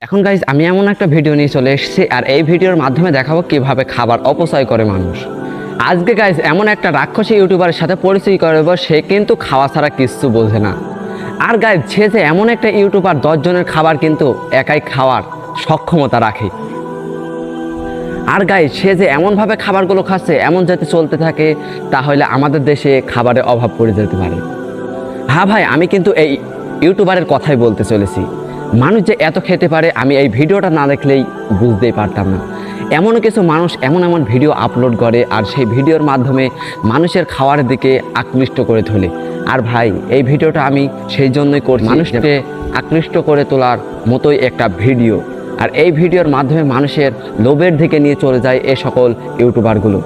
এখন গাইজ আমি এমন একটা ভিডিও নিয়ে চলে এসেছি আর এই ভিডিওর মাধ্যমে দেখাবো কিভাবে খাবার অপচয় করে মানুষ। আজকে গাইজ এমন একটা রাক্ষসী ইউটিউবারের সাথে পরিচয় করব, সে কিন্তু খাওয়া ছাড়া কিচ্ছু বোঝে না। আর গাইজ সে যে এমন একটা ইউটিউবার 10 জনের খাবার কিন্তু একাই খাওয়ার সক্ষমতা রাখে। আর গাইজ সে যে এমনভাবে খাবারগুলো খাচ্ছে, এমন যাতে চলতে থাকে তাহলে আমাদের দেশে খাবারের অভাব পড়ে যেতে পারে। হ্যাঁ ভাই, আমি কিন্তু এই ইউটিউবারের কথাই বলতে চলেছি। মানুষ যে এত খেতে পারে আমি এই ভিডিওটা না দেখলেই বুঝতেই পারতাম না। এমন কিছু মানুষ এমন ভিডিও আপলোড করে আর সেই ভিডিওর মাধ্যমে মানুষের খাওয়ার দিকে আকৃষ্ট করে তোলে। আর ভাই এই ভিডিওটা আমি সেই জন্যই করছি, মানুষকে আকৃষ্ট করে তোলার মতোই একটা ভিডিও। আর এই ভিডিওর মাধ্যমে মানুষের লোভের দিকে নিয়ে চলে যায় এই সকল ইউটিউবারগুলো।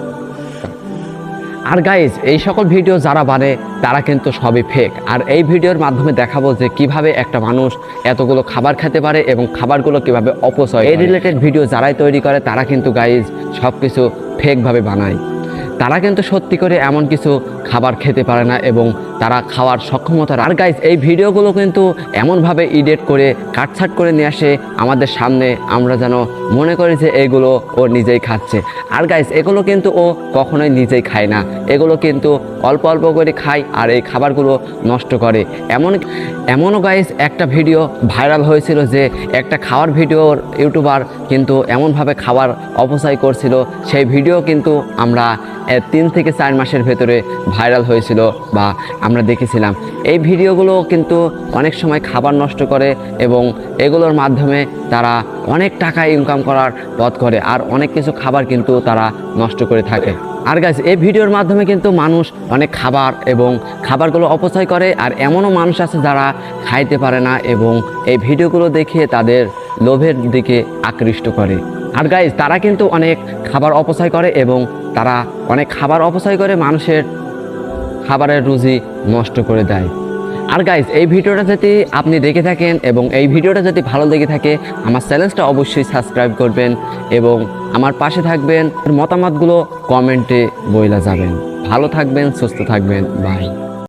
আর গাইজ এই সকল ভিডিও যারা বানায় তারা কিন্তু সবই ফেক। আর এই ভিডিওর মাধ্যমে দেখাবো যে কিভাবে একটা মানুষ এতগুলো খাবার খেতে পারে এবং খাবারগুলো কিভাবে অপচয়। এই রিলেটেড ভিডিও যারাই তৈরি করে তারা কিন্তু গাইজ সব কিছু ফেকভাবে বানায়। তারা কিন্তু সত্যি করে এমন কিছু খাবার খেতে পারে না এবং তারা খাওয়ার সক্ষমতা। আর গাইজ এই ভিডিওগুলো কিন্তু এমনভাবে এডিট করে কাটছাট করে নিয়ে আসে আমাদের সামনে, আমরা যেন মনে করি যে এগুলো ও নিজেই খাচ্ছে। আর গাইজ এগুলো কিন্তু ও কখনোই নিজেই খায় না, এগুলো কিন্তু অল্প অল্প করে খায় আর এই খাবারগুলো নষ্ট করে। এমনও গাইজ একটা ভিডিও ভাইরাল হয়েছিল যে একটা খাওয়ার ভিডিওর ইউটিউবার কিন্তু এমনভাবে খাবার অপচয় করছিল, সেই ভিডিও কিন্তু আমরা 3 থেকে 4 মাসের ভেতরে ভাইরাল হয়েছিল বা আমরা দেখেছিলাম। এই ভিডিওগুলো কিন্তু অনেক সময় খাবার নষ্ট করে এবং এগুলোর মাধ্যমে তারা অনেক টাকা ইনকাম করার পথ করে আর অনেক কিছু খাবার কিন্তু তারা নষ্ট করে থাকে। আর গাইস এই ভিডিওর মাধ্যমে কিন্তু মানুষ অনেক খাবার এবং খাবারগুলো অপচয় করে। আর এমনও মানুষ আছে যারা খাইতে পারে না এবং এই ভিডিওগুলো দেখে তাদের লোভের দিকে আকৃষ্ট করে। আর গাইস তারা কিন্তু অনেক খাবার অপচয় করে এবং তারা অনেক খাবার অপচয় করে মানুষের খাবারের রুজি নষ্ট করে দেয়। আর গাইস এই ভিডিওটা যদি আপনি দেখে থাকেন এবং এই ভিডিওটা যদি ভালো লেগে থাকে আমার চ্যানেলটা অবশ্যই সাবস্ক্রাইব করবেন এবং আমার পাশে থাকবেন। মতামতগুলো কমেন্টে বইলা যাবেন। ভালো থাকবেন, সুস্থ থাকবেন, বাই।